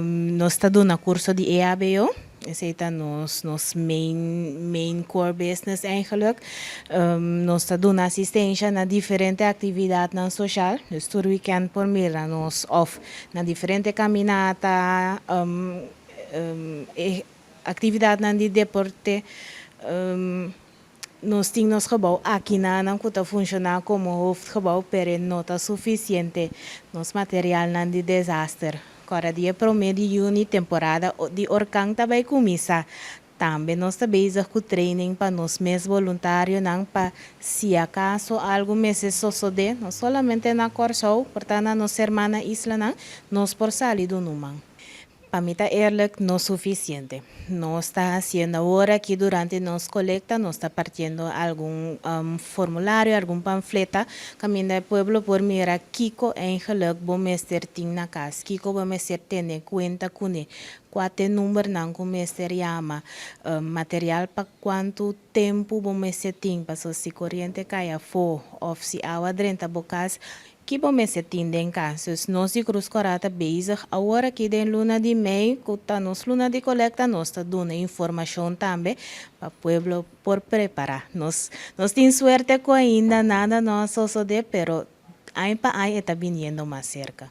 Nós estamos dando curso de EHBO. Esse é nos main core business eigenlijk. Nós estamos dando assistência na diferentes atividades na social. Dus todo weekend por mira nós off na diferente caminata, atividade na de deporte. Nós temos nosso gebouw aqui não está funcionar como hoofdgebouw, pero não está suficiente nos material na de desastre. Cada dia promedio de junho, temporada de orcang também começa. Também nós estamos bezig com training para nós mesmos voluntários, não para se acaso algo me suceder, não somente na Corsou, portanto na nossa irmã isla não, nós por sair do número. Para mim, eerlijk, no suficiente. No está haciendo ahora que durante nos colecta, no está partiendo algún formulario, algún panfleta, camina el pueblo por mira, Kiko en geluk, bomester ting na kas, Kiko bomester tiene cuenta kune, cuate número nan bomester llama, material para cuánto tempo bomester ting, para si corriente caia fo, of si agua drenta bocas, que bom é ser em casos nós de Cruz Corata bezig agora que den luna de mei kuta nos luna de coleta nós está dando informação também para o pueblo por preparar nós temos suerte com ainda nada nós só de pero aí para aí está vindo mais cerca.